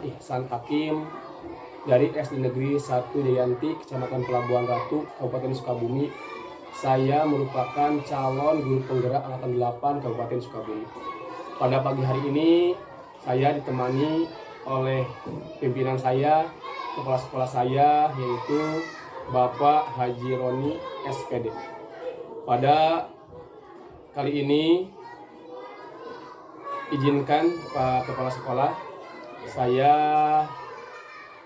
Ihsan Hakim dari SD Negeri 1 Jayanti, Kecamatan Pelabuhan Ratu, Kabupaten Sukabumi. Saya merupakan calon guru penggerak angkatan 8 Kabupaten Sukabumi. Pada pagi hari ini saya ditemani oleh pimpinan saya, kepala sekolah saya, yaitu Bapak Haji Roni SPD. Pada kali ini izinkan Pak Kepala Sekolah, saya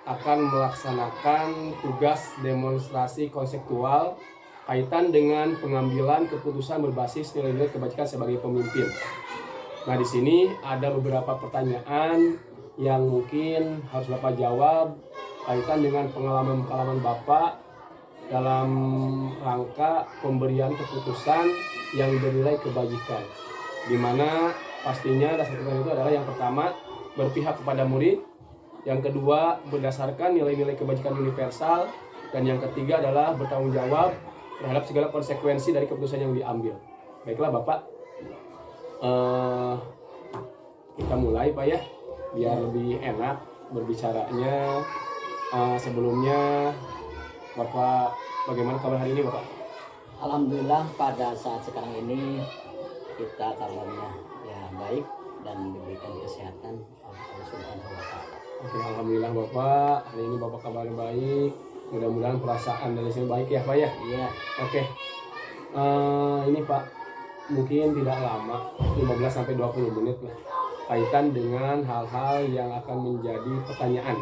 akan melaksanakan tugas demonstrasi konseptual kaitan dengan pengambilan keputusan berbasis nilai-nilai kebajikan sebagai pemimpin. Nah, di sini ada beberapa pertanyaan yang mungkin harus Bapak jawab kaitan dengan pengalaman Bapak dalam rangka pemberian keputusan yang bernilai kebajikan, di mana pastinya dasar kebajikan itu adalah yang pertama berpihak kepada murid, yang kedua berdasarkan nilai-nilai kebajikan universal, dan yang ketiga adalah bertanggung jawab terhadap segala konsekuensi dari keputusan yang diambil. Baiklah Bapak, kita mulai Pak ya, biar lebih enak berbicaranya. Sebelumnya Bapak, bagaimana kabar hari ini Bapak? Alhamdulillah pada saat sekarang ini kita kabarnya ya baik dan diberikan kesehatan oleh Allah Subhanahu wa Ta'ala. Oke, alhamdulillah Bapak, hari ini Bapak kabarnya baik. Mudah-mudahan perasaan dari saya baik ya Pak ya. Iya. Oke. Ini Pak, mungkin tidak lama, 15-20 menit lah, kaitan dengan hal-hal yang akan menjadi pertanyaan,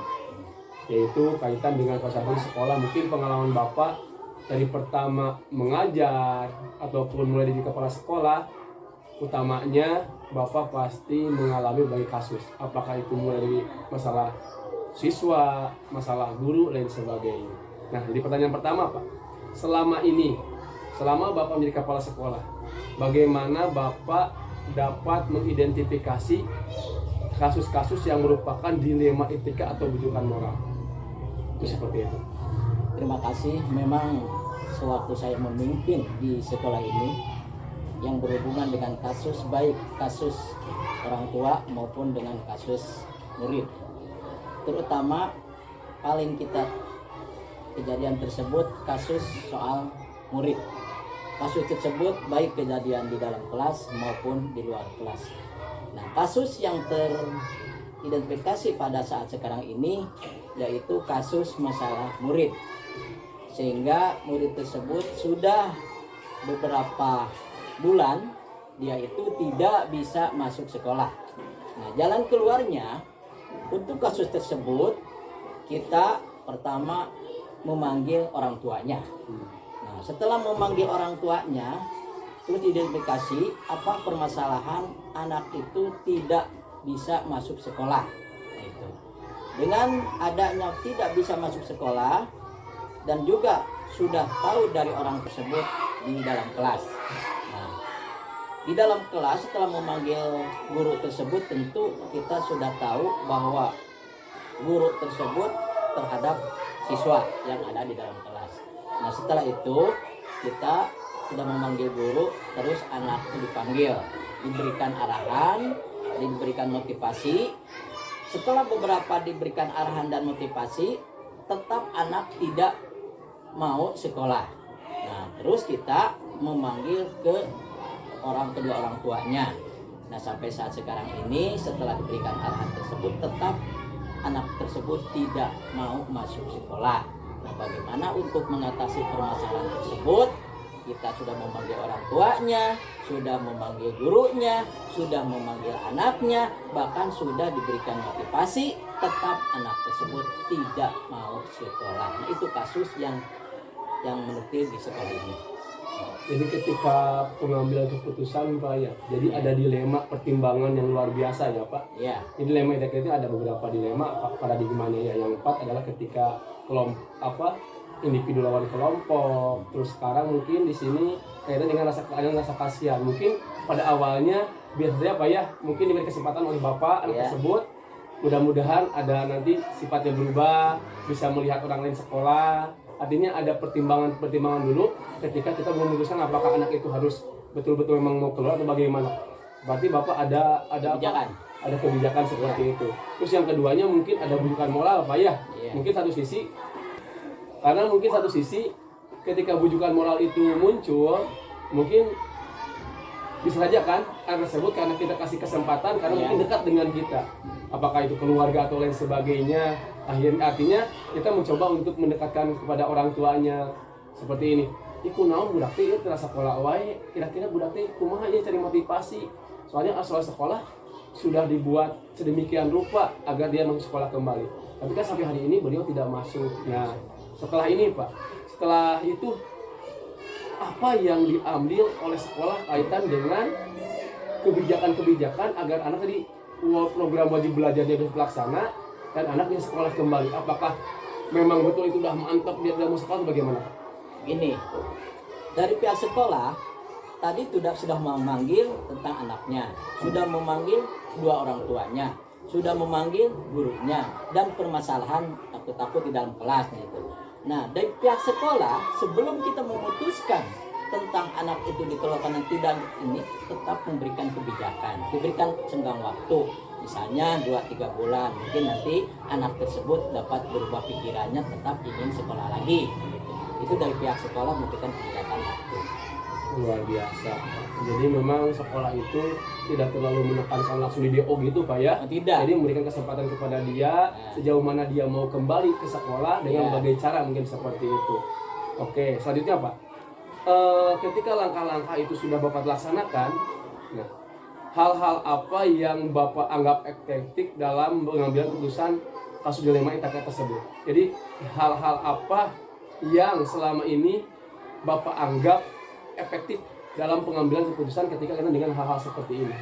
yaitu kaitan dengan kesehatan sekolah. Mungkin pengalaman Bapak dari pertama mengajar ataupun mulai jadi kepala sekolah, utamanya Bapak pasti mengalami berbagai kasus, apakah itu mulai dari masalah siswa, masalah guru, lain sebagainya. Nah, jadi pertanyaan pertama Pak, selama Bapak menjadi kepala sekolah, bagaimana Bapak dapat mengidentifikasi kasus-kasus yang merupakan dilema etika atau bujukan moral? Itu seperti itu. Terima kasih. Memang sewaktu saya memimpin di sekolah ini yang berhubungan dengan kasus, baik kasus orang tua maupun dengan kasus murid, terutama paling kita kejadian tersebut kasus soal murid. Kasus tersebut baik kejadian di dalam kelas maupun di luar kelas. Nah, kasus yang teridentifikasi pada saat sekarang ini yaitu kasus masalah murid, sehingga murid tersebut sudah beberapa bulan dia itu tidak bisa masuk sekolah. Nah, jalan keluarnya untuk kasus tersebut kita pertama memanggil orang tuanya. Nah, setelah memanggil orang tuanya, terus identifikasi apa permasalahan anak itu tidak bisa masuk sekolah. Itu. Dengan adanya tidak bisa masuk sekolah dan juga sudah tahu dari orang tersebut di dalam kelas. Nah, di dalam kelas setelah memanggil guru tersebut, tentu kita sudah tahu bahwa guru tersebut terhadap siswa yang ada di dalam kelas. Nah, setelah itu kita sudah memanggil guru, terus anak dipanggil, diberikan arahan, diberikan motivasi. Setelah beberapa diberikan arahan dan motivasi, tetap anak tidak mau sekolah. Nah, terus kita memanggil ke kedua orang tuanya. Nah, sampai saat sekarang ini setelah diberikan arahan tersebut, tetap anak tersebut tidak mau masuk sekolah. Nah, bagaimana untuk mengatasi permasalahan tersebut? Kita sudah memanggil orang tuanya, sudah memanggil gurunya, sudah memanggil anaknya, bahkan sudah diberikan motivasi, tetap anak tersebut tidak mau sekolah. Nah, itu kasus yang menetil di sekolah ini. Jadi ketika pengambilan keputusan Pak ya, jadi ada dilema pertimbangan yang luar biasa ya Pak. Ya. Jadi dilema itu ada beberapa dilema paradigmanya ya. Yang 4 adalah ketika individu lawan kelompok. Terus sekarang mungkin di sini kaitan dengan rasa kasihan. Mungkin pada awalnya biasanya Pak ya, mungkin diberi kesempatan oleh Bapak anak tersebut. Mudah-mudahan ada nanti sifatnya berubah, bisa melihat orang lain sekolah. Artinya ada pertimbangan dulu ketika kita memutuskan apakah anak itu harus betul-betul memang mau keluar atau bagaimana. Berarti Bapak ada kebijakan. ada kebijakan seperti itu. Terus yang keduanya mungkin ada bujukan moral Pak ya. Mungkin satu sisi, karena mungkin satu sisi ketika bujukan moral itu muncul, mungkin bisa saja kan anak tersebut karena kita kasih kesempatan karena mungkin dekat dengan kita, apakah itu keluarga atau lain sebagainya, artinya kita mencoba untuk mendekatkan kepada orang tuanya seperti ini. Iku naon budak teh terasa sekolah wae, kira-kira budak teh kumaha ya cari motivasi, soalnya asal sekolah sudah dibuat sedemikian rupa agar dia masuk sekolah kembali, tapi kan sampai hari ini beliau tidak masuk. Nah setelah ini Pak, setelah itu apa yang diambil oleh sekolah kaitan dengan kebijakan-kebijakan agar anak tadi program wajib belajarnya sudah terlaksana dan anaknya sekolah kembali? Apakah memang betul itu sudah mantap dia tidak mau sekolah atau bagaimana? Ini dari pihak sekolah tadi sudah memanggil tentang anaknya, sudah memanggil dua orang tuanya, sudah memanggil gurunya, dan permasalahan takut-takut di dalam kelas gitu. Nah, dari pihak sekolah sebelum kita memutuskan tentang anak itu dikeluarkan dan tidak, ini tetap memberikan kebijakan, diberikan senggang waktu, misalnya 2-3 bulan, mungkin nanti anak tersebut dapat berubah pikirannya, tetap ingin sekolah lagi gitu. Itu dari pihak sekolah memberikan kebijakan waktu. Luar biasa. Jadi memang sekolah itu tidak terlalu menekankan langsung di DO gitu Pak ya? Tidak. Jadi memberikan kesempatan kepada dia sejauh mana dia mau kembali ke sekolah dengan berbagai cara mungkin seperti itu. Oke, selanjutnya Pak. Ketika langkah-langkah itu sudah Bapak laksanakan, nah, hal-hal apa yang Bapak anggap efektif dalam pengambilan keputusan kasus dilema ITK tersebut? Jadi hal-hal apa yang selama ini Bapak anggap efektif dalam pengambilan keputusan ketika kita dengan hal-hal seperti ini?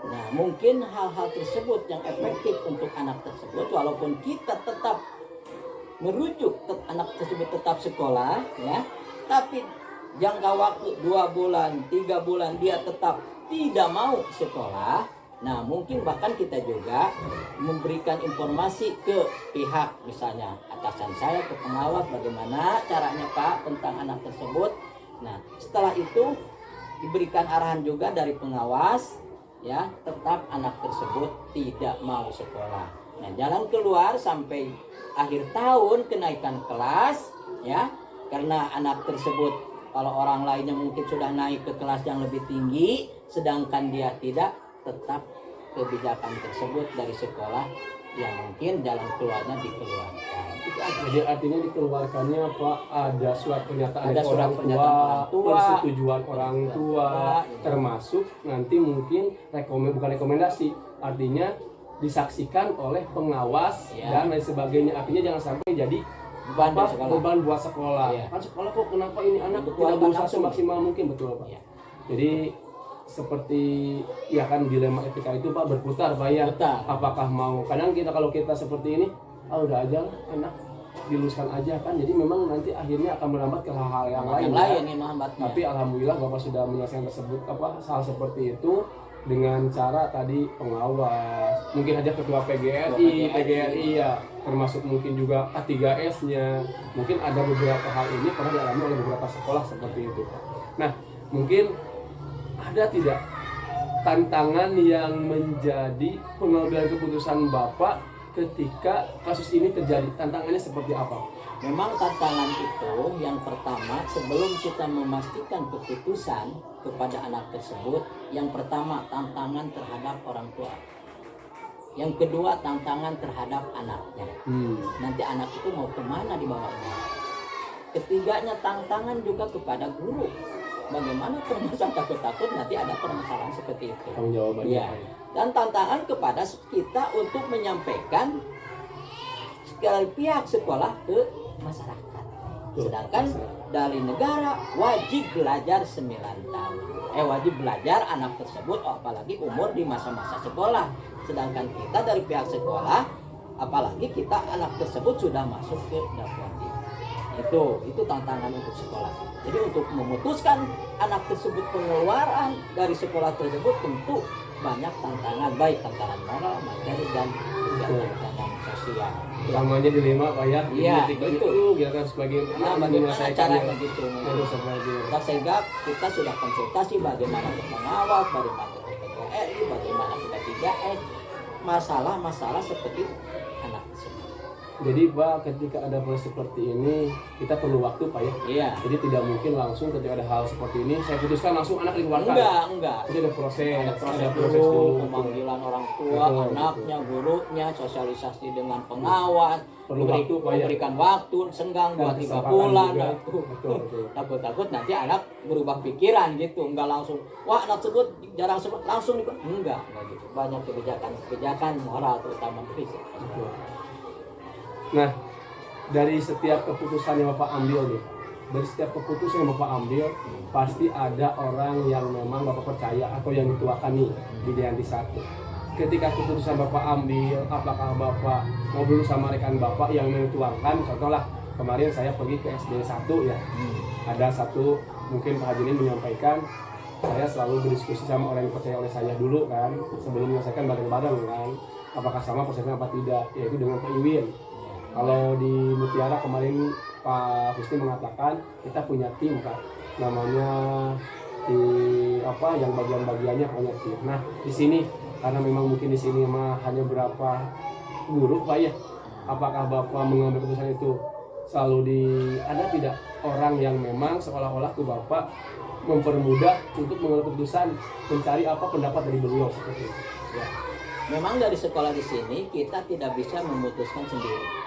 Nah, mungkin hal-hal tersebut yang efektif untuk anak tersebut, walaupun kita tetap merujuk anak tersebut tetap sekolah, ya, tapi jangka waktu 2 bulan, 3 bulan dia tetap tidak mau sekolah. Nah, mungkin bahkan kita juga memberikan informasi ke pihak, misalnya atasan saya, ke pengawas, bagaimana caranya Pak tentang anak tersebut. Nah, setelah itu diberikan arahan juga dari pengawas, ya, tetap anak tersebut tidak mau sekolah. Nah, jalan keluar sampai akhir tahun kenaikan kelas, ya, karena anak tersebut kalau orang lainnya mungkin sudah naik ke kelas yang lebih tinggi, sedangkan dia tidak, tetap kebijakan tersebut dari sekolah yang mungkin jalan keluarnya dikeluarkan. Jadi artinya dikeluarkannya Pak ada surat pernyataan Ada dari surat orang pernyataan orang tua, persetujuan orang tua, ya. termasuk nanti mungkin bukan rekomendasi, artinya disaksikan oleh pengawas dan lain sebagainya. Artinya jangan sampai jadi beban buat sekolah. Kan sekolah kok kenapa ini anak tidak berusaha semaksimal mungkin, betul Pak? Jadi seperti ya kan dilema etika itu Pak berputar Pak ya. Apakah mau, kadang kalau kita seperti ini udah aja lah, enak diluluskan aja kan, jadi memang nanti akhirnya akan merambat ke hal-hal yang lain tapi alhamdulillah Bapak sudah menyelesaikan tersebut hal seperti itu dengan cara tadi pengawas, mungkin aja ketua PGRI ya, termasuk mungkin juga K3S nya, mungkin ada beberapa hal ini pernah dialami oleh beberapa sekolah seperti itu. Nah, mungkin ada tidak tantangan yang menjadi pengambilan keputusan Bapak ketika kasus ini terjadi? Tantangannya seperti apa? Memang tantangan itu yang pertama, sebelum kita memastikan keputusan kepada anak tersebut, yang pertama tantangan terhadap orang tua, yang kedua tantangan terhadap anaknya. Nanti anak itu mau kemana dibawanya. Ketiganya tantangan juga kepada guru, bagaimana permasalahan takut-takut nanti ada permasalahan seperti itu. Jawabannya. Dan tantangan kepada kita untuk menyampaikan sekali pihak sekolah ke masyarakat. Sedangkan dari negara wajib belajar 9 tahun. Wajib belajar anak tersebut, apalagi umur di masa-masa sekolah. Sedangkan kita dari pihak sekolah, apalagi kita anak tersebut sudah masuk ke dakwati. Itu tantangan untuk sekolah. Jadi untuk memutuskan anak tersebut pengeluaran dari sekolah tersebut tentu banyak tantangan, baik tantangan moral, materi, dan juga tantangan sosial. Namanya dilema Pak ya. Iya, Ketika betul. itu kita kan sebagai Nah, bagaimana caranya gitu? Harus sebagai Nah, sehingga kita sudah konsultasi bagaimana ke pengawas, bagaimana ke TKRI, bagaimana ke 3S, masalah-masalah seperti anak tersebut. Jadi Pak, ketika ada proses seperti ini, kita perlu waktu Pak ya. Iya. Jadi tidak mungkin langsung ketika ada hal seperti ini, saya putuskan langsung anak dikeluarkan. Enggak. Jadi ada proses, Ada proses dulu. dulu, pemanggilan orang tua, Betul, anaknya, gurunya, sosialisasi dengan pengawas, Perlu waktu, Pak, ya. memberikan waktu, senggang Dan 2-3 kesempatan bulan, juga. nah itu. Betul. Takut-takut nanti anak berubah pikiran gitu, enggak langsung, wah anak tersebut jarang sebut, langsung nih, enggak gitu. Banyak kebijakan moral terutama prinsip. Betul. Nah, dari setiap keputusan yang Bapak ambil nih, dari setiap keputusan yang Bapak ambil, pasti ada orang yang memang Bapak percaya atau yang dituakan nih di Dayanti 1. Ketika keputusan Bapak ambil, apakah Bapak ngobrol sama rekan Bapak yang menituangkan? Contoh lah, kemarin saya pergi ke SD 1 ya, ada satu, mungkin Pak Haji ini menyampaikan, saya selalu berdiskusi sama orang yang percaya oleh saya dulu kan, sebelum menyelesaikan bareng-bareng kan, apakah sama prosesnya apa tidak, yaitu dengan Pak Iwin. Kalau di Mutiara kemarin Pak Husni mengatakan kita punya tim Pak, namanya di apa yang bagian-bagiannya punya tim. Nah di sini karena memang mungkin di sini mah hanya berapa guru Pak ya, apakah Bapak mengambil keputusan itu selalu ada tidak orang yang memang seolah-olah ke Bapak mempermudah untuk mengambil keputusan, mencari apa pendapat dari beliau seperti itu? Ya. Memang dari sekolah di sini kita tidak bisa memutuskan sendiri.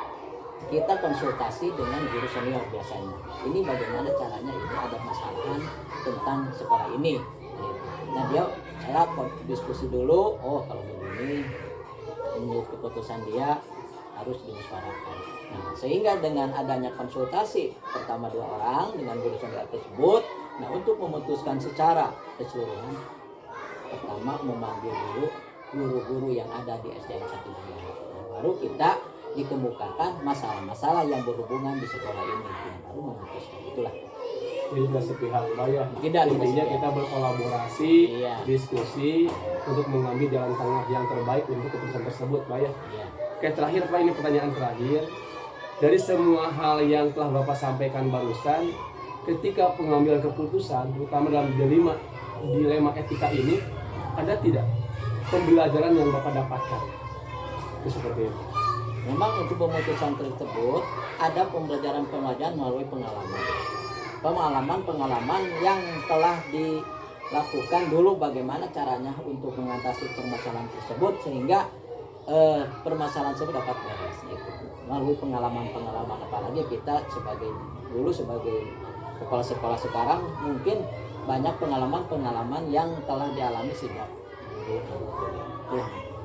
Kita konsultasi dengan guru senior biasanya. Ini bagaimana caranya, ini ada masalah tentang sekolah ini. Nah saya diskusi dulu. Oh kalau begini, menurut keputusan dia harus dimusyawarahkan. Nah sehingga dengan adanya konsultasi pertama 2 orang dengan guru senior tersebut, nah untuk memutuskan secara keseluruhan, pertama memanggil guru-guru yang ada di SDN 1 Jaya. Nah, baru kita dikemukakan masalah-masalah yang berhubungan di sekolah ini, yang baru memutuskan itulah. Jadi tidak sepihak Pak ya. Tidak Intinya sepihak. kita berkolaborasi, Iya. diskusi untuk mengambil jalan tengah yang terbaik untuk keputusan tersebut Pak ya. Iya. Oke, terakhir Pak, ini pertanyaan terakhir. Dari semua hal yang telah Bapak sampaikan barusan, ketika pengambilan keputusan, terutama dalam dilema etika ini, ada tidak pembelajaran yang Bapak dapatkan? Itu seperti itu. Memang untuk pemutusan tersebut ada pembelajaran melalui pengalaman yang telah dilakukan dulu, bagaimana caranya untuk mengatasi permasalahan tersebut sehingga permasalahan tersebut dapat beres gitu. Melalui pengalaman apalagi kita sebagai kepala sekolah sekarang mungkin banyak pengalaman yang telah dialami sejak dulu.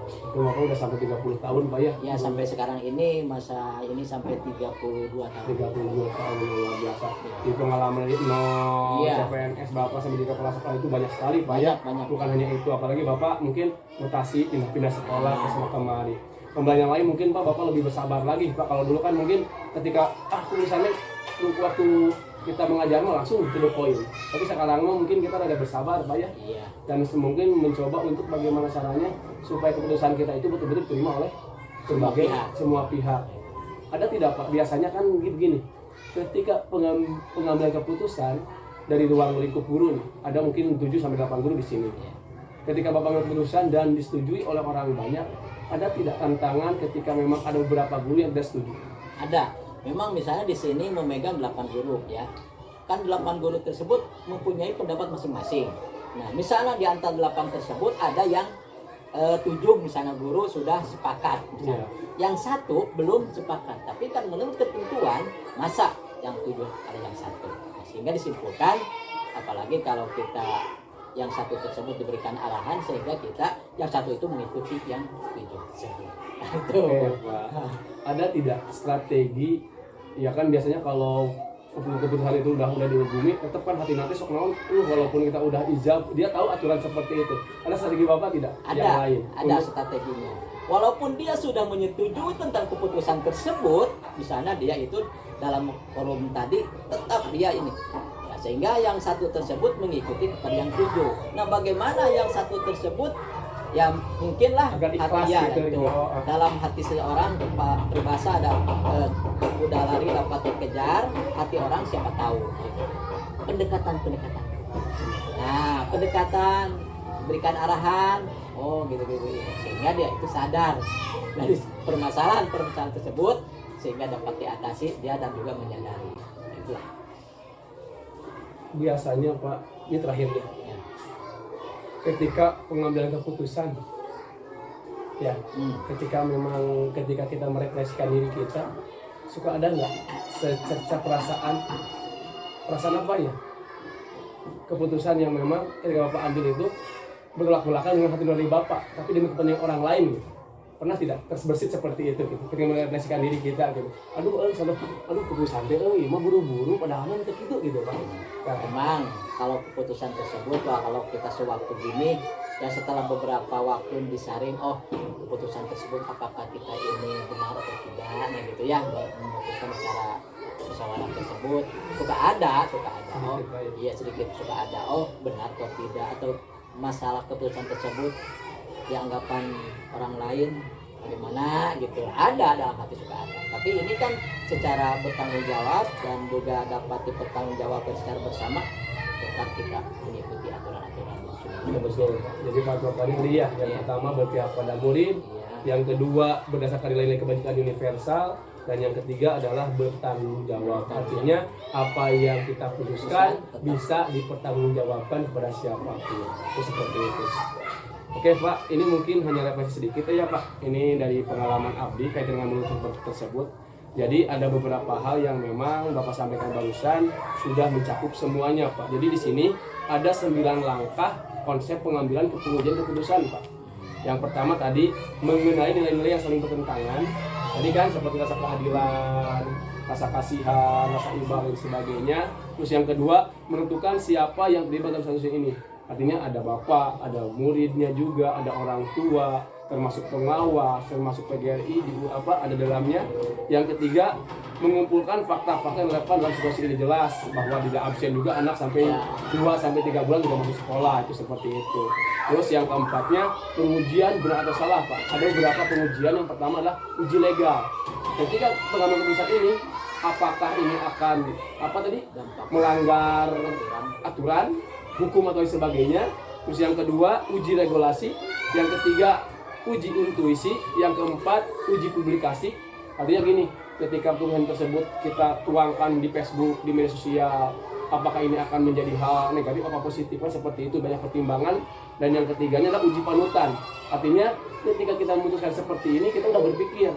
Itu Bapak udah sampai 30 tahun Pak ya? Ya sampai sekarang ini, masa ini sampai 32 tahun. 32 tahun, luar biasa. Di pengalaman dari nol Iya. CPNS Bapak sampai di kepala sekolah itu banyak sekali Pak ya. Banyak. Bukan hanya itu, apalagi Bapak mungkin mutasi pindah sekolah ke semua kemari. Pembelajaran lain mungkin Bapak lebih bersabar lagi Pak. Kalau dulu kan mungkin ketika tulisannya waktu kita mengajar langsung to the point. Tapi sekarang mungkin kita ada bersabar Pak ya. Iya. Dan mungkin mencoba untuk bagaimana caranya supaya keputusan kita itu betul-betul diterima oleh semua pihak. Ada tidak Pak? Biasanya kan begini, ketika pengambilan keputusan dari ruang lingkup guru, ada mungkin 7-8 guru di sini. Ketika Bapak mengambil keputusan dan disetujui oleh orang banyak, ada tidak tantangan ketika memang ada beberapa guru yang tidak setuju? Ada. Memang misalnya di sini memegang 8 guru ya. Kan 8 guru tersebut mempunyai pendapat masing-masing. Nah, misalnya di antara 8 tersebut ada yang 7 misalnya guru sudah sepakat. Misalnya. Yang 1 belum sepakat. Tapi kan menurut ketentuan, masa yang 7 ada yang 1. Nah, sehingga disimpulkan, apalagi kalau kita yang 1 tersebut diberikan arahan, sehingga kita yang 1 itu mengikuti yang 7 tersebut. Nah, itu. Oke, Pak. Ada tidak strategi? Ya kan biasanya kalau keputusan itu udah dihubungi, tetap kan hati nanti sok naon, walaupun kita udah ijab, dia tahu aturan seperti itu. Ada strategi Bapak tidak? Yang lain? Ada strateginya. Walaupun dia sudah menyetujui tentang keputusan tersebut, misalnya dia itu dalam forum tadi tetap dia ini. Ya, sehingga yang 1 tersebut mengikuti kepada yang 7. Nah, bagaimana yang 1 tersebut ya mungkin lah Agar ikhlas hati ya gitu, itu. gitu. Dalam hati seseorang berbahasa ada kuda lari dapat dikejar, hati orang siapa tahu gitu. Pendekatan nah pendekatan, berikan arahan, oh gitu sehingga dia itu sadar dari permasalahan tersebut sehingga dapat diatasi dia dan juga menyadari. Itulah Biasanya Pak, ini terakhirnya, ya. ketika pengambilan keputusan, ya, ketika kita merefleksikan diri kita, suka ada nggak secerca perasaan apa ya? Keputusan yang memang ketika Bapak ambil itu bertolak belakang dengan hati nurani Bapak, tapi demi kepentingan orang lain gitu. Pernah tidak terbersit seperti itu gitu, ketika merefleksikan diri kita gitu, aduh keputusan deh, mah buru-buru padahal mah untuk itu gitu Pak. Nah, Memang kalau keputusan tersebut Pak, kalau kita sewaktu gini ya setelah beberapa waktu disaring, oh keputusan tersebut apakah kita ini benar atau tidak, nah gitu ya, memutuskan secara musyawarah tersebut suka ada, oh iya sedikit suka ada, oh benar atau tidak, atau masalah keputusan tersebut dianggapan orang lain bagaimana gitu, ada dalam hati suka ada. Tapi ini kan secara bertanggung jawab dan juga dapat dipertanggungjawabkan secara bersama, tetap kita mengikuti aturan-aturan yang sudah iya betul. Jadi Pak tadi ya, yang Iya. pertama berpihak pada murid, Iya. yang kedua berdasarkan nilai-nilai kebajikan universal, dan yang ketiga adalah bertanggung jawab. Artinya apa yang kita putuskan bisa dipertanggungjawabkan kepada siapapun. Itu seperti itu. Oke Pak, ini mungkin hanya refleksi sedikit ya Pak. Ini dari pengalaman Abdi kaitan dengan menurut tersebut. Jadi ada beberapa hal yang memang Bapak sampaikan barusan sudah mencakup semuanya Pak. Jadi di sini ada 9 langkah konsep pengambilan keputusan Pak. Yang pertama tadi mengenai nilai-nilai yang saling bertentangan. Tadi kan seperti rasa keadilan, rasa kasihan, rasa iba dan sebagainya. Terus yang kedua menentukan siapa yang terlibat dalam kasus ini. Artinya ada bapak, ada muridnya juga, ada orang tua, termasuk pengawas, termasuk PGRI ada dalamnya. Yang ketiga mengumpulkan fakta-fakta yang relevan dalam situasi ini, jelas bahwa tidak absen juga anak sampai 2-3 bulan tidak masuk sekolah, itu seperti itu. Terus yang keempatnya pengujian benar atau salah Pak. Ada beberapa pengujian, yang pertama adalah uji legal. Ketika pengambilan keputusan ini, apakah ini akan melanggar aturan hukum atau sebagainya. Terus yang kedua uji regulasi, yang ketiga uji intuisi, yang keempat uji publikasi. Artinya gini, ketika tulisan tersebut kita tuangkan di Facebook, di media sosial, apakah ini akan menjadi hal negatif apa positif, kan seperti itu, banyak pertimbangan. Dan yang ketiganya adalah uji panutan. Artinya ketika kita memutuskan seperti ini, kita udah berpikir,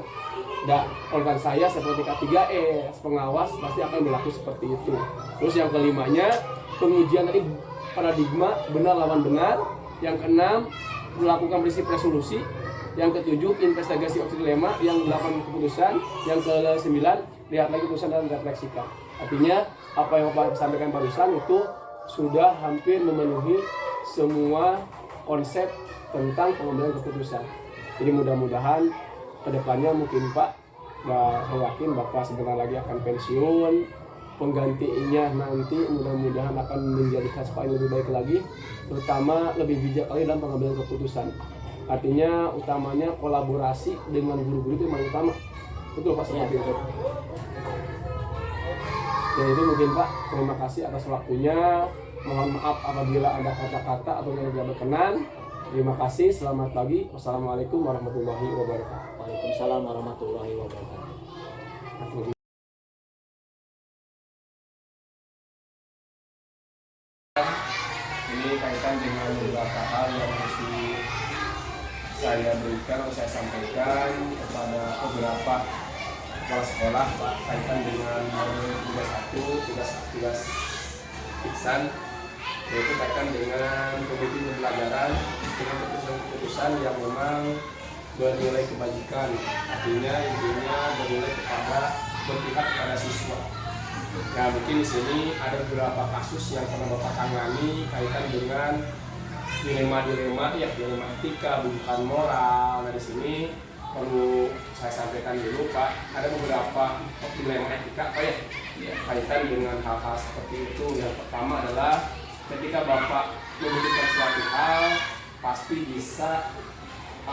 oleh saya seperti K3S, pengawas pasti akan berlaku seperti itu. Terus yang kelimanya pengujian tadi paradigma benar lawan benar. Yang keenam melakukan prinsip resolusi. Yang ketujuh investigasi opsi dilema. Yang 8 keputusan. Yang ke-9 lihat lagi keputusan dan refleksikan. Artinya apa yang Bapak sampaikan barusan itu sudah hampir memenuhi semua konsep tentang pengambilan keputusan. Jadi mudah-mudahan kedepannya mungkin Pak, saya yakin Bapak sebentar lagi akan pensiun, penggantinya nanti mudah-mudahan akan menjadikan supaya lebih baik lagi, terutama lebih bijak lagi dalam pengambilan keputusan. Artinya utamanya kolaborasi dengan guru-guru itu yang paling utama. Betul Pak, seperti itu. Ya itu mungkin Pak, terima kasih atas waktunya. Mohon maaf apabila ada kata-kata atau yang tidak berkenan. Terima kasih, selamat pagi. Wassalamualaikum warahmatullahi wabarakatuh. Waalaikumsalam warahmatullahi wabarakatuh. Ini kaitan dengan beberapa hal yang mesti saya berikan atau saya sampaikan kepada beberapa kepala sekolah Pak, kaitan dengan tugas 1, tugas iksan, yaitu kaitan dengan komite pembelajaran dengan keputusan yang memang bernilai kebajikan, artinya intinya bernilai berpihak kepada siswa. Nah mungkin di sini ada beberapa kasus yang pernah Bapak tangani kaitan dengan dilema etika, bukan moral. Nah di sini perlu saya sampaikan dulu Pak, ada beberapa dilema etika Pak ya, kaitan dengan hal-hal seperti itu. Yang pertama adalah ketika Bapak memutuskan suatu hal, pasti bisa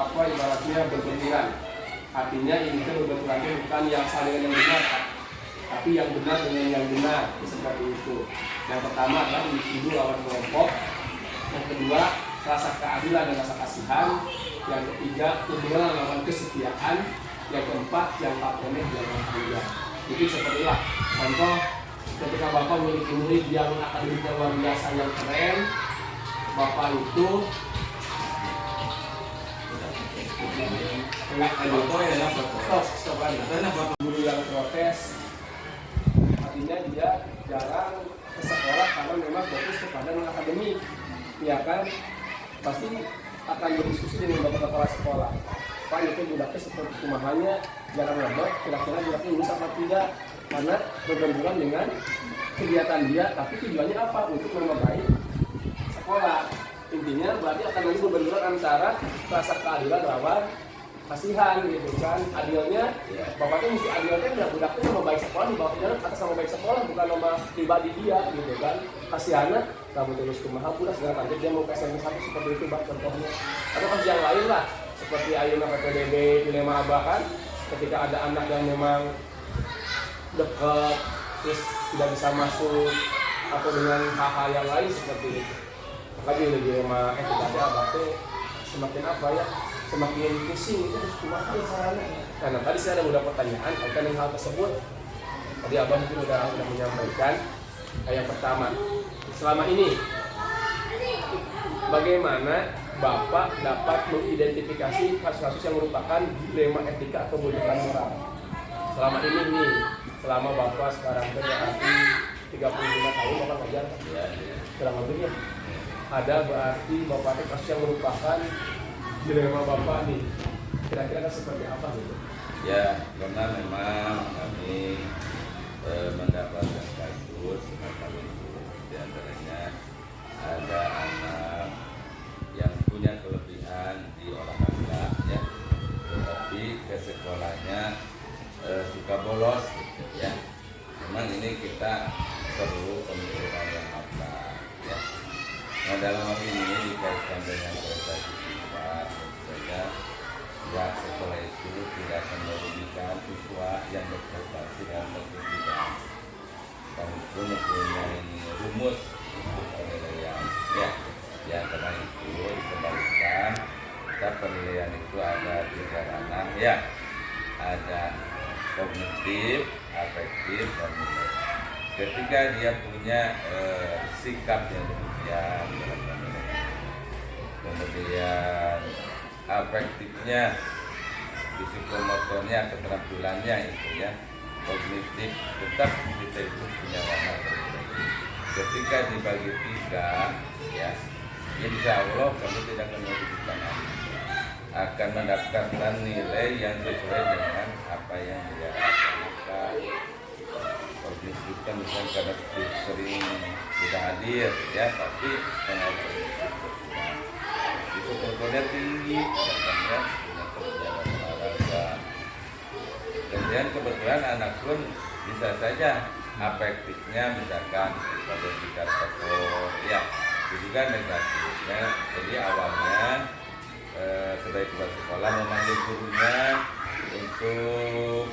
ibaratnya berbenturan. Artinya ini berbenturannya bukan yang salah dengan yang benar, tapi yang benar dengan yang benar, seperti itu. Yang pertama adalah individu lawan kelompok, yang kedua rasa keadilan dan rasa kasihan, yang ketiga kebenaran lawan kesetiaan, yang keempat yang patennya lawan tanggung. Jadi sepertilah contoh ketika Bapak memiliki murid yang akademiknya luar biasa yang keren, Bapak itu guru yang protes, artinya dia jarang ke sekolah karena memang fokus kepada akademik, ya kan? Pasti akan berdiskusi dengan bapak kepala sekolah. Pak, itu budaknya seperti kumahannya, jarang ngabak, kira-kira budaknya lulus apa tidak? Karena berbenturan dengan kegiatan dia, tapi tujuannya apa? Untuk nama baik sekolah. Intinya berarti akan lagi berbenturan antara rasa keadilan lawan kasihan gitu kan. Adilnya bapaknya mesti adilnya budaknya nama baik sekolah dibawanya atas nama baik sekolah, bukan nama pribadi dia gitu kan. Kasihannya kamu terus kumaha udah segala lanjut dia mau ke SMP 1 seperti itu Pak contohnya. Atau kasus yang lain lah seperti ayeuna PPDB dilema Abah kan, ketika ada anak yang memang dekat terus tidak bisa masuk atau dengan hal-hal yang lain seperti itu. Lagi dilema tidak ada Abah semakin semakin pusing itu harus kumaha caranya. Nah, tadi saya ada beberapa pertanyaan kaitan dengan hal tersebut. Tadi Abah mungkin udah menyampaikan. Yang pertama, selama ini bagaimana Bapak dapat mengidentifikasi kasus-kasus yang merupakan dilema etika atau bujukan moral? Selama ini selama Bapak sekarang berarti 35 tahun Bapak ngajar, kurang lebih ya. Ada berarti Bapak kasus yang merupakan dilema Bapak nih, kira-kira seperti apa gitu? Ya, karena memang kami mendapatkan kasus semacam itu. Di antaranya ada anak yang punya kelebihan di olahraga, ya, tetapi ke sekolahnya suka bolos, gitu, ya. Memang ini kita perlu pemikiran yang matang, ya. Nah, dalam hal ini dikaitkan dengan prestasi siswa, saja ya sekolah itu tidak akan merugikan siswa yang berprestasi dalam pendidikan. Kami pun mempunyai rumus untuk penilaian, ya. Ya, karena itu dikembalikan. Kita penilaian itu ada 3 ranah, ya. Ada kognitif, afektif, dan nilai. Ketika dia punya sikap yang demikian, kemudian afektifnya, psikomotornya, keterampilannya itu, ya, kognitif, tetap kita itu punya warna berbeda. Ketika dibagi 3, ya, insya Allah kami tidak akan merugikan akan mendapatkan nilai yang sesuai dengan apa yang dia lakukan. Kognitif kan misalnya karena sering tidak hadir, ya, tapi karena itu kontrolnya tinggi, katanya punya kerjaan olahraga. Kemudian kebetulan anak pun bisa saja afektifnya misalkan pada tingkat tekor, ya, itu juga negatifnya. Jadi awalnya sebagai kepala sekolah memanggil gurunya untuk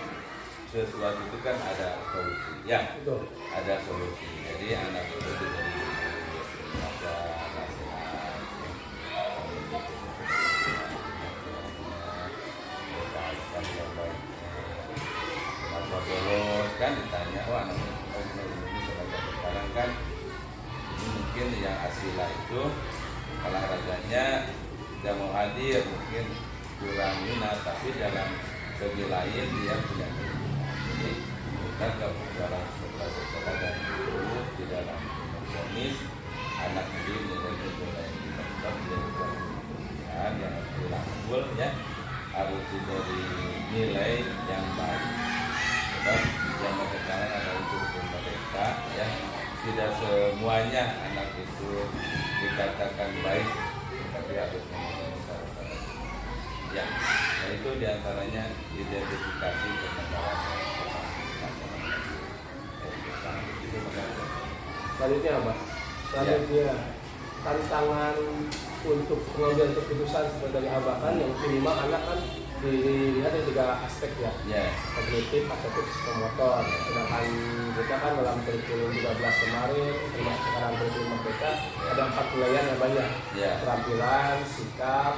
sesuatu itu kan ada solusi, ya, betul. Ada solusi. Jadi anak itu jadi masa nasihat, kenapa bolos kan ditanya, oh anak ini sebagai sekarang kan ini mungkin yang asila itu olahraganya tidak mau hadir, mungkin kurang minat, tapi dalam segi lain dia punya minat. Jadi kita dalam sekolah dan guru di dalam memfonis anak ini nilai-nilai yang tetap dia buat yang berlaku, ya, harus diberi nilai yang baik. Sebab yang sekarang ada untuk mereka, ya, tidak semuanya anak itu dikatakan baik, tapi harus memenuhi syarat-syarat. Ya, nah itu diantaranya identifikasi kebenaran. Selanjutnya apa? Selanjutnya tantangan untuk pengambilan keputusan sebagai abakan yang minimal anak kan dilihat dari 3 aspek ya, Ya. kognitif, afektif, psikomotor. Sedangkan kita kan dalam kurikulum 13 kemarin, termasuk sekarang kurikulum Merdeka, ada 4 wilayah yang banyak. Ya. Keterampilan, sikap,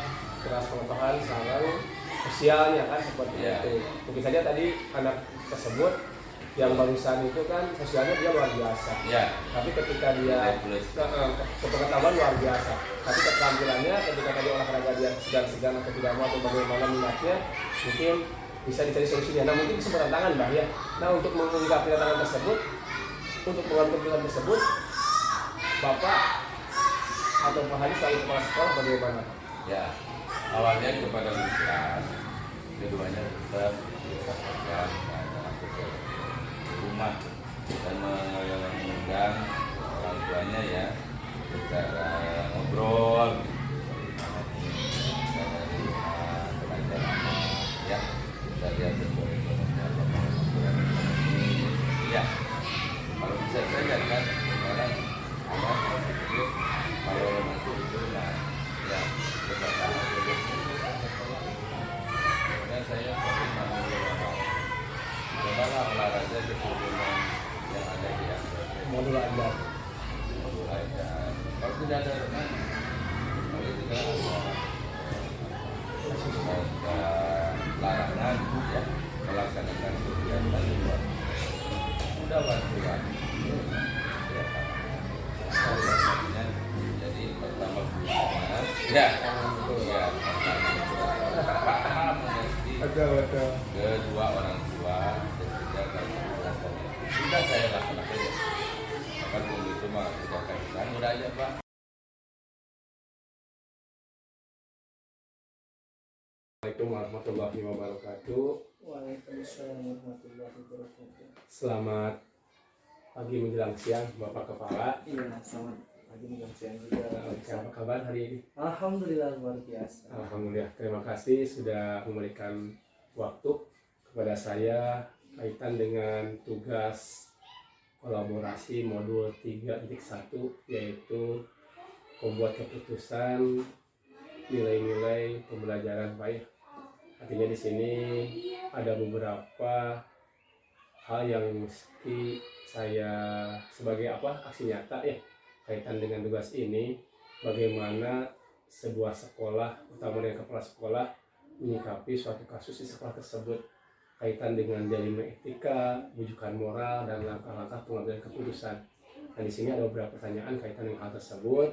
keras pengetahuan, sama sosialnya kan seperti Ya. itu. Mungkin saja tadi anak tersebut yang barusan itu kan sosialnya dia luar biasa. Ya. Tapi ketika dia Plus. kepengetahuan luar biasa, tapi keterampilannya ketika tadi olahraga dia segan-segan atau tidak mau atau bagaimana minatnya, mungkin bisa dicari solusinya. Nah mungkin itu tantangan Mbak ya. Nah untuk mengungkap tantangan tersebut, untuk mengambil keputusan tersebut, Bapak atau Pak Haji selalu kepala sekolah bagaimana? Ya, awalnya kepada Ustaz, keduanya tetap disampaikan masuk ke rumah dan mengundang orang tuanya ya secara ngobrol dari belajar ya dari sesuai ya kalau bisa saja kan sekarang ada kalau masuk itu nah ya kemudian saya pasti mau cobalah olahraga keturunan yang ada di Android Modul Anda. modul aja kalau tidak ada renang kalau tidak ada larangan ya melaksanakan kegiatan di luar udah wanti-wanti ya jadi pertama bulan ya ya pertama mengerti Betul. kedua orang tua ketiga kalau rasanya sudah saya lakukan ya akan begitu mah sudah kan udah aja Pak. Assalamualaikum warahmatullahi wabarakatuh. Waalaikumsalam warahmatullahi wabarakatuh. Selamat pagi menjelang siang Bapak Kepala. Iya, selamat pagi menjelang siang juga. Apa kabar hari ini? Alhamdulillah luar biasa. Alhamdulillah, terima kasih sudah memberikan waktu kepada saya kaitan dengan tugas kolaborasi modul 3.1 yaitu membuat keputusan nilai-nilai pembelajaran baik. Artinya di sini ada beberapa hal yang mesti saya sebagai aksi nyata ya kaitan dengan tugas ini, bagaimana sebuah sekolah, utama dengan kepala sekolah, menyikapi suatu kasus di sekolah tersebut kaitan dengan dilema etika, bujukan moral, dan langkah-langkah pengambilan keputusan. Nah, di sini ada beberapa pertanyaan kaitan dengan hal tersebut.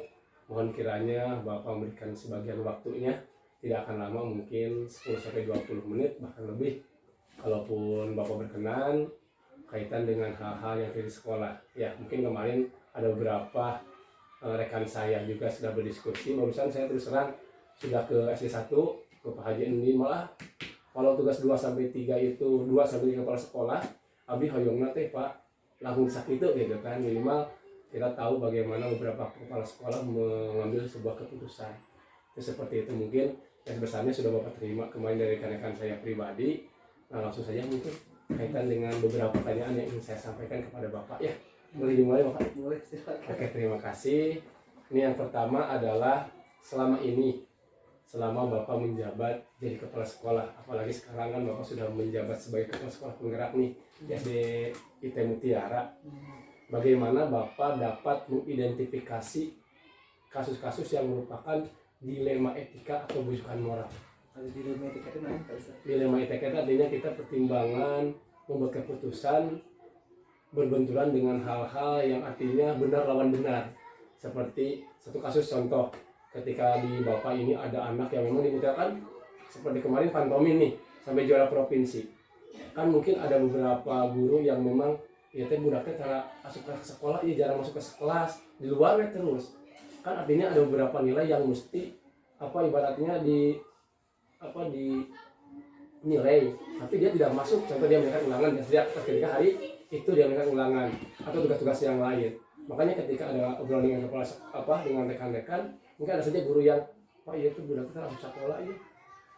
Mohon kiranya Bapak memberikan sebagian waktunya, tidak akan lama, mungkin 10-20 menit, bahkan lebih. Kalaupun Bapak berkenan, kaitan dengan hal-hal yang dari sekolah. Ya, mungkin kemarin ada beberapa rekan saya juga sudah berdiskusi. Barusan saya terus terang sudah ke SD1, ke Pak Haji ini malah kalau tugas 2-3 itu 2-3 kepala sekolah, abi hoyongna teh Pak langsung sakit itu gitu kan, minimal kita tahu bagaimana beberapa kepala sekolah mengambil sebuah keputusan. Itu seperti itu mungkin yang besarnya sudah Bapak terima kemarin dari rekan-rekan saya pribadi. Nah langsung saja mungkin kaitan dengan beberapa pertanyaan yang ingin saya sampaikan kepada Bapak ya. Boleh dimulai Bapak? Boleh, silakan. Oke, terima kasih. Ini yang pertama adalah selama Bapak menjabat jadi kepala sekolah, apalagi sekarang kan Bapak sudah menjabat sebagai kepala sekolah penggerak nih di SD IT Mutiara. Bagaimana Bapak dapat mengidentifikasi kasus-kasus yang merupakan dilema etika atau bujukan moral? Kalau dilema etika itu mana Pak Ustaz? Dilema etika itu artinya kita pertimbangan membuat keputusan berbenturan dengan hal-hal yang artinya benar lawan benar. Seperti satu kasus contoh, ketika di Bapak ini ada anak yang memang dibutuhkan seperti kemarin pantomim nih sampai juara provinsi. Kan mungkin ada beberapa guru yang memang ya teh budaknya cara masuk ke sekolah ya jarang masuk ke kelas, di luar terus. Kan artinya ada beberapa nilai yang mesti ibaratnya di nilai, tapi dia tidak masuk. Contoh dia meningkat ulangan dan sejak ketika hari itu dia meningkat ulangan atau tugas-tugas yang lain. Makanya ketika ada obrolan dengan kepala dengan rekan-rekan, mungkin ada saja guru yang Pak iya itu budak kita harus sekolah ya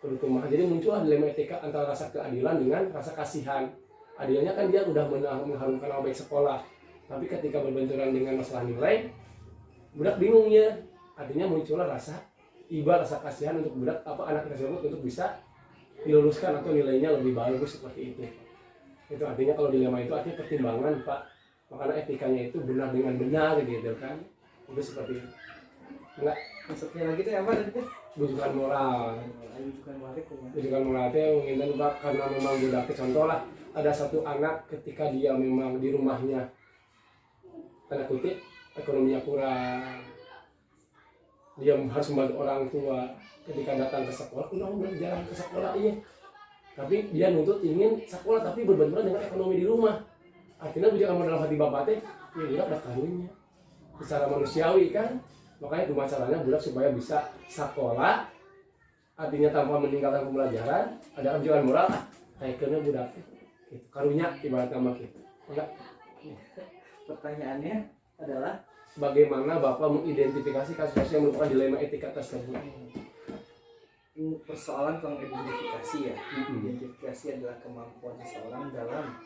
kudu kumaha. Jadi muncullah dilema etika antara rasa keadilan dengan rasa kasihan. Adilnya kan dia udah mengharumkan nama baik sekolah, tapi ketika berbenturan dengan masalah nilai, budak bingung ya artinya muncullah rasa iba, rasa kasihan untuk budak anak tersebut untuk bisa diluluskan atau nilainya lebih bagus seperti itu. Itu artinya kalau dilema itu artinya pertimbangan Pak, makanya etikanya itu benar dengan benar gitu kan, itu seperti itu. Enggak, Maksudnya lagi itu apa tadi? bujukan moral. Rujukan warik ya. Bujukan moral itu menginginkan Pak, karena memang budak contoh lah, ada satu anak ketika dia memang di rumahnya tanda kutip ekonominya kurang, dia harus membantu orang tua, ketika datang ke sekolah, jangan ke sekolah iya, tapi dia nuntut ingin sekolah tapi berbenturan dengan ekonomi di rumah. Artinya bukan kamu dalam hati bapak teh, ya budak ada karunya secara manusiawi kan, makanya itu masalahnya budak supaya bisa sekolah, artinya tanpa meninggalkan pembelajaran, ada ajuan moral, kayak kena budak gitu, karunya ibarat nama gitu. Enggak. Pertanyaannya adalah Bagaimana Bapak mengidentifikasi kasus-kasus yang merupakan dilema etika tersebut? persoalan tentang identifikasi ya. Identifikasi adalah kemampuan seseorang dalam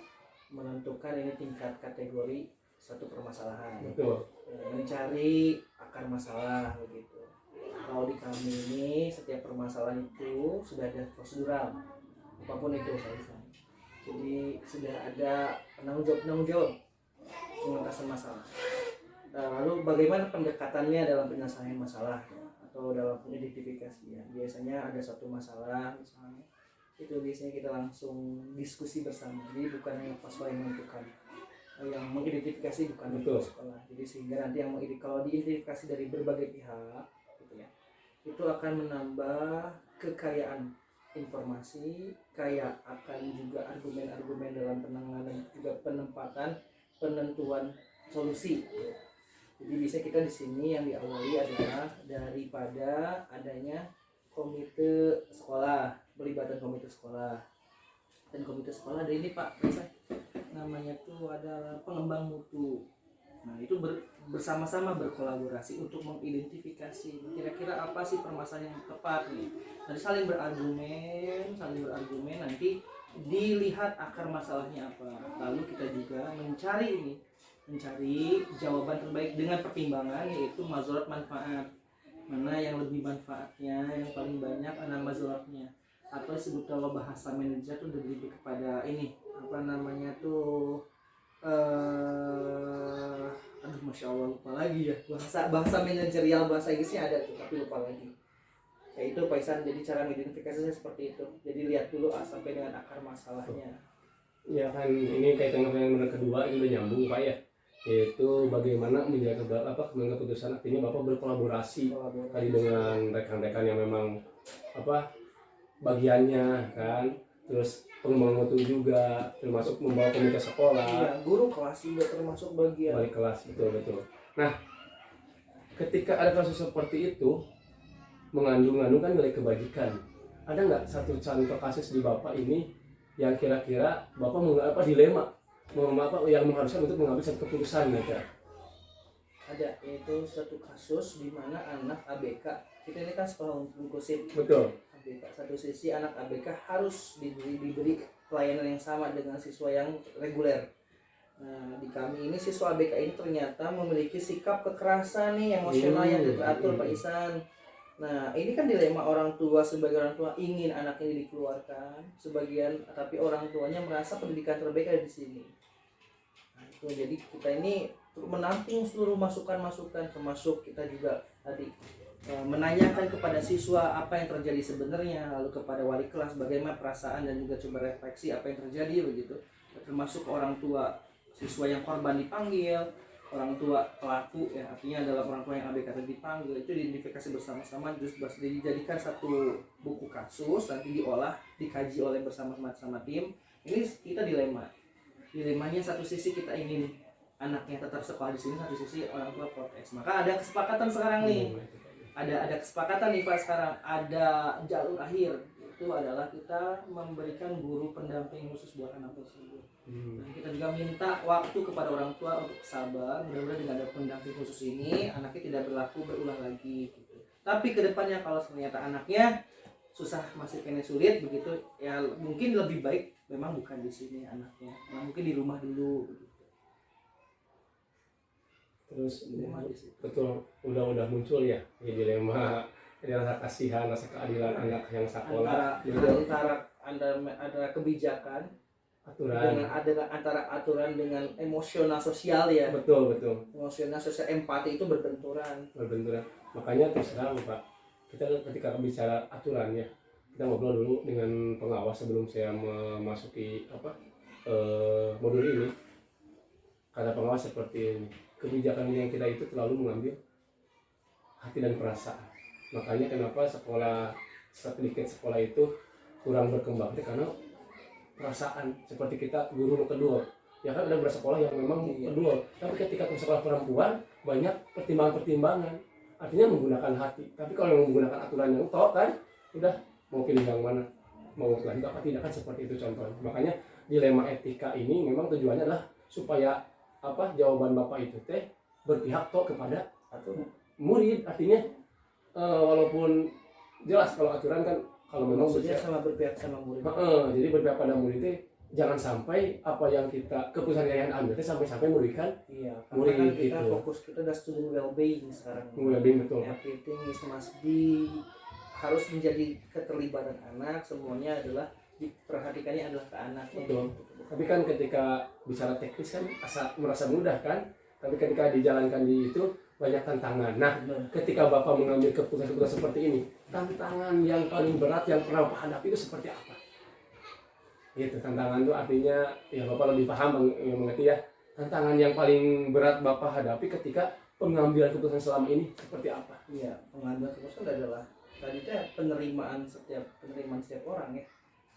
menentukan ini tingkat kategori satu permasalahan. Betul. Mencari akar masalah begitu. Kalau di kami ini setiap permasalahan itu sudah ada prosedural, apapun itu Pak. Jadi sudah ada penanggung jawab pengentasan masalah. Lalu bagaimana pendekatannya dalam penyelesaian masalah atau dalam identifikasi ya? Biasanya ada satu masalah misalnya, itu biasanya kita langsung diskusi bersama. Jadi bukan hanya pas yang menentukan, yang mengidentifikasi bukan Betul. sekolah. Jadi sehingga nanti yang kalau diidentifikasi dari berbagai pihak, gitu ya, itu akan menambah kekayaan informasi, kaya akan juga argumen-argumen dalam penanganan juga penempatan penentuan solusi. Jadi bisa kita di sini yang diawali adalah daripada adanya komite sekolah, pelibatan komite sekolah. Dan komite sekolah ada ini Pak, namanya tuh adalah pengembang mutu. Nah itu bersama-sama berkolaborasi untuk mengidentifikasi kira-kira apa sih permasalahan yang tepat nih. Nanti saling berargumen nanti dilihat akar masalahnya apa. Lalu kita juga mencari jawaban terbaik dengan pertimbangan, yaitu mazharat manfaat. Mana yang lebih manfaatnya, yang paling banyak mana mazharatnya. Atau disebut kalau bahasa manajer tuh lebih kepada ini apa namanya tuh aduh masya Allah lupa lagi ya, bahasa manajerial, bahasa Inggrisnya ada tuh tapi lupa lagi. Ya itu Pak Isan, jadi cara mengidentifikasinya seperti itu. Jadi lihat dulu sampai dengan akar masalahnya. Ya kan ini kaitan dengan yang kedua ini udah nyambung Pak ya, yaitu bagaimana menjaga mengambil keputusan, artinya Bapak berkolaborasi tadi dengan rekan-rekan yang memang bagiannya kan, terus pengembang mutu juga, termasuk membawa komite sekolah. Iya, guru kelas juga termasuk bagian. Balik kelas, betul. Nah, ketika ada kasus seperti itu, mengandung-andungkan nilai kebajikan. Ada nggak satu contoh kasus di Bapak ini yang kira-kira Bapak mengalami dilema, yang mengharuskan untuk mengambil satu keputusan gitu? Ada, yaitu satu kasus di mana anak ABK, kita ini kan sekolah inklusif. Betul. ABK, satu sisi anak ABK harus diberi pelayanan yang sama dengan siswa yang reguler. Nah, di kami ini siswa ABK ini ternyata memiliki sikap kekerasan nih, emosional yang teratur Pak Isan. Nah, ini kan dilema orang tua, sebagai orang tua ingin anak ini dikeluarkan, sebagian tapi orang tuanya merasa pendidikan terbaik ada di sini. Nah, itu jadi kita ini menampung seluruh masukan-masukan, termasuk kita juga tadi menanyakan kepada siswa apa yang terjadi sebenarnya, lalu kepada wali kelas bagaimana perasaan dan juga coba refleksi apa yang terjadi begitu, termasuk orang tua siswa yang korban dipanggil, orang tua pelaku ya, artinya adalah orang tua yang ABK tadi dipanggil, itu diidentifikasi bersama-sama, terus dijadikan satu buku kasus, nanti diolah, dikaji oleh bersama-sama tim. Ini kita dilemanya satu sisi kita ingin anaknya tetap sekolah di sini, satu sisi orang tua protes. Maka ada kesepakatan sekarang nih. Ada kesepakatan nih Pak sekarang, ada jalur akhir, itu adalah kita memberikan guru pendamping khusus buat anak tersebut. Dan kita juga minta waktu kepada orang tua untuk sabar, mudah-mudahan dengan ada pendamping khusus ini anaknya tidak berlaku berulang lagi gitu. Tapi kedepannya kalau ternyata anaknya susah, masih kena sulit begitu ya, mungkin lebih baik memang bukan di sini anaknya, mungkin di rumah dulu begitu. Terus Dilema di situ. betul udah muncul ya dilema, ada rasa kasihan, rasa keadilan anak yang sekolah, antara kebijakan aturan. dengan antara aturan dengan emosional sosial ya. Betul. Emosional sosial, empati itu berbenturan. Makanya terus terang Pak, kita ketika bicara aturan ya, kita ngobrol dulu dengan pengawas sebelum saya memasuki modul ini. Kata pengawas seperti ini, kebijakan yang kita itu terlalu mengambil hati dan perasaan. Makanya kenapa sedikit sekolah itu kurang berkembang, karena perasaan. Seperti kita guru kedua, ya kan ada beberapa sekolah yang memang kedua, tapi ketika ke sekolah perempuan banyak pertimbangan, artinya menggunakan hati. Tapi kalau yang menggunakan aturan yang toh kan, udah mau pilih yang mana, mau lanjut apa tidak, kan seperti itu contohnya. Makanya dilema etika ini memang tujuannya adalah supaya jawaban Bapak itu berpihak toh kepada murid, artinya walaupun jelas kalau aturan kan kalau memang maksudnya sama berpihak sama murid. Jadi berpihak pada murid itu jangan sampai apa yang kita keputusan yang ambil sampai merugikan murid Kan kita gitu. fokus kita udah student well-being sekarang. Well-being, betul. Everything is must be, harus menjadi keterlibatan anak, semuanya adalah diperhatikannya adalah ke anaknya. Betul. Tapi kan ketika bicara teknis kan merasa mudah kan, tapi ketika dijalankan di itu banyak tantangan. Nah, ketika Bapak mengambil keputusan seperti ini, tantangan yang paling berat yang pernah Bapak hadapi itu seperti apa? Itu tantangan itu artinya ya Bapak lebih paham mengerti ya. Tantangan yang paling berat Bapak hadapi ketika pengambilan keputusan selama ini seperti apa? Iya, pengambilan keputusan adalah tadi penerimaan setiap orang ya.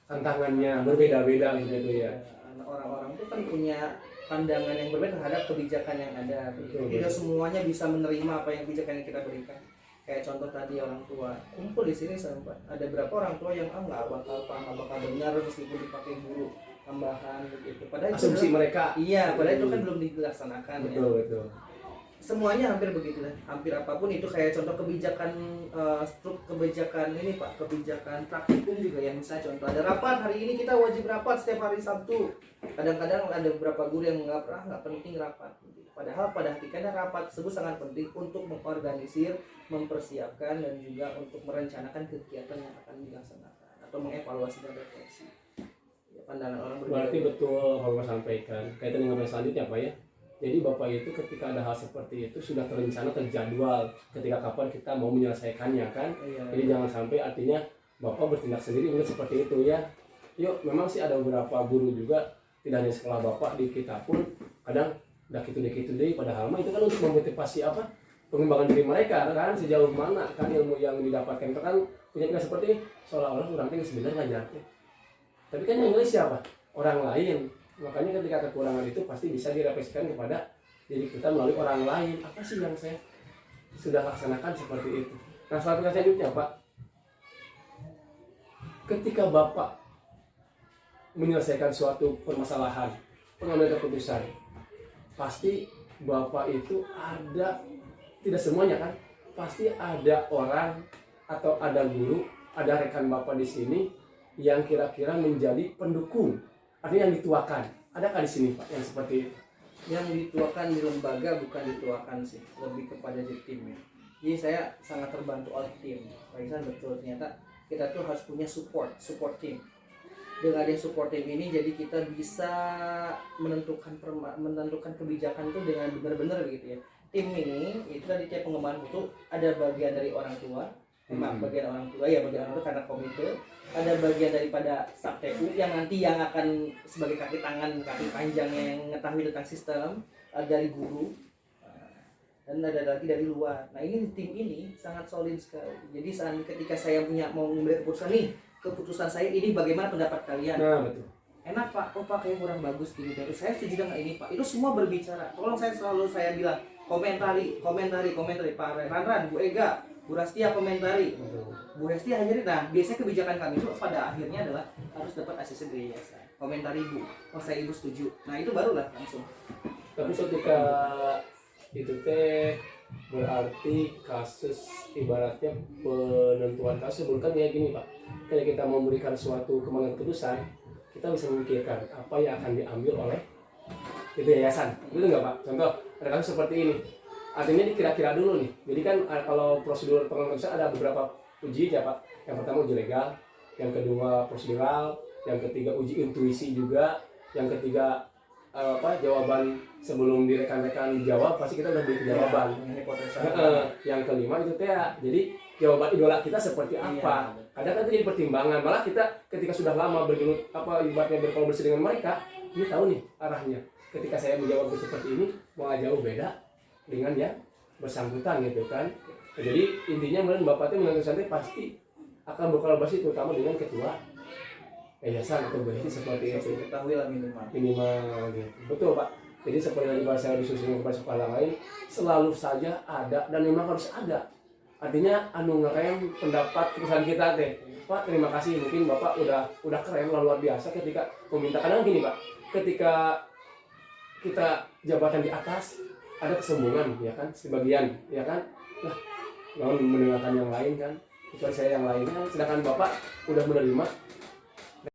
Tantangannya berbeda-beda gitu ya. Orang-orang itu kan punya pandangan yang berbeda terhadap kebijakan yang ada. Betul. Tidak semuanya bisa menerima apa yang kebijakan yang kita berikan. Kayak contoh tadi orang tua kumpul di sini sampai ada berapa orang tua yang nggak bakal benar meskipun dipakai guru tambahan begitu. Padahal Asumsi mereka. Iya, padahal itu kan belum dilaksanakan. Betul. Semuanya hampir begitu lah, hampir apapun itu kayak contoh kebijakan ini Pak, kebijakan praktikum juga yang misalnya contoh ada rapat hari ini kita wajib rapat setiap hari Sabtu. Kadang-kadang ada beberapa guru yang nggak penting rapat. Padahal pada hakikatnya rapat tersebut sangat penting untuk mengorganisir, mempersiapkan dan juga untuk merencanakan kegiatan yang akan dilaksanakan atau mengevaluasi dan refleksi. Ya, pandangan orang berbeda. Berarti betul Bapak sampaikan. Kaitan dengan yang selanjutnya Pak ya. Jadi Bapak itu ketika ada hal seperti itu sudah terencana, terjadwal ketika kapan kita mau menyelesaikannya kan. Jadi jangan sampai artinya Bapak bertindak sendiri mungkin seperti itu ya. Yuk, memang sih ada beberapa guru juga tidak hanya sekolah Bapak, di kita pun kadang dah gitu deh, padahal mah itu kan untuk memotivasi pengembangan diri mereka kan, sejauh mana kan ilmu yang didapatkan itu kan punya kita seperti seolah-olah orang tinggi sebenarnya ngajarnya. Tapi kan yang ngelis siapa? Orang lain. Makanya ketika kekurangan itu pasti bisa direfleksikan kepada diri kita melalui orang lain. Apa sih yang saya sudah laksanakan seperti itu? Nah, selanjutnya Pak, ketika Bapak menyelesaikan suatu permasalahan, pengambilan keputusan, pasti Bapak itu ada, tidak semuanya kan, pasti ada orang atau ada guru, ada rekan Bapak di sini yang kira-kira menjadi pendukung. Artinya yang dituakan. Adakah di sini Pak yang seperti itu? Yang dituakan di lembaga bukan dituakan sih, lebih kepada di tim ya. Jadi saya sangat terbantu oleh tim. Pak Ihsan betul, ternyata kita tuh harus punya support team. Dengan adanya support team ini jadi kita bisa menentukan kebijakan itu dengan benar-benar gitu ya. Tim ini itu tadi tiap pengembangan itu ada bagian dari orang tua. Bagian orang tua karena komite, ada bagian daripada subTU yang nanti yang akan sebagai kaki panjangnya yang mengetahui tentang sistem, dari guru, dan ada lagi dari luar. Nah ini tim ini sangat solid sekali. Jadi ketika saya mau mengambil keputusan nih, keputusan saya ini bagaimana pendapat kalian? Nah betul. Enak Pak, Pak kayak kurang bagus gini. Saya setuju dengan ini Pak. Itu semua berbicara. Tolong saya bilang komentari Pak Ranran, Bu Ega, Bu Rastia komentari, Bu Hesti ajarin. Nah biasanya kebijakan kami itu pada akhirnya adalah harus dapat ACC dari yayasan. Komentari Bu, saya Ibu setuju. Nah itu barulah langsung. Tapi ketika itu berarti kasus ibaratnya penentuan kasus bukan kayak gini Pak. Kayak kita mau memberikan suatu kemampuan keputusan, kita bisa memikirkan apa yang akan diambil oleh itu yayasan. Betul nggak Pak? Contoh ada kasus seperti ini. artinya dikira-kira dulu nih. Jadi kan kalau prosedur pengembangan usaha ada beberapa uji ya Pak. Yang pertama uji legal, yang kedua prosedural, yang ketiga uji intuisi juga, yang ketiga jawaban sebelum rekan-rekan dijawab pasti kita udah beri jawaban. Hipotesa. Yang kelima itu teh jadi jawaban idola kita seperti apa. Kadang kan itu jadi pertimbangan. Malah kita ketika sudah lama bergelut ibaratnya berkolaborasi dengan mereka, ini tahu nih arahnya. Ketika saya menjawab seperti ini, malah jauh beda dengan yang bersangkutan gitu kan. Jadi intinya mungkin Bapak itu menentukan santai pasti akan berkolaborasi terutama dengan ketua yayasan atau berarti seperti itu. Ketahui lah minimal. Gitu. Betul Pak. Jadi seperti yang bahasa disusun kepada sekolah lain selalu saja ada dan memang harus ada. Artinya anu ngerem pendapat perusahaan kita teh. Pak terima kasih mungkin Bapak udah keren luar biasa ketika meminta. Kadang gini Pak, ketika kita jabatan di atas ada kesombongan ya kan sebagian ya kan. Nah, lawan mendengarkan yang lain kan. Kecuali saya yang lainnya sedangkan Bapak udah menerima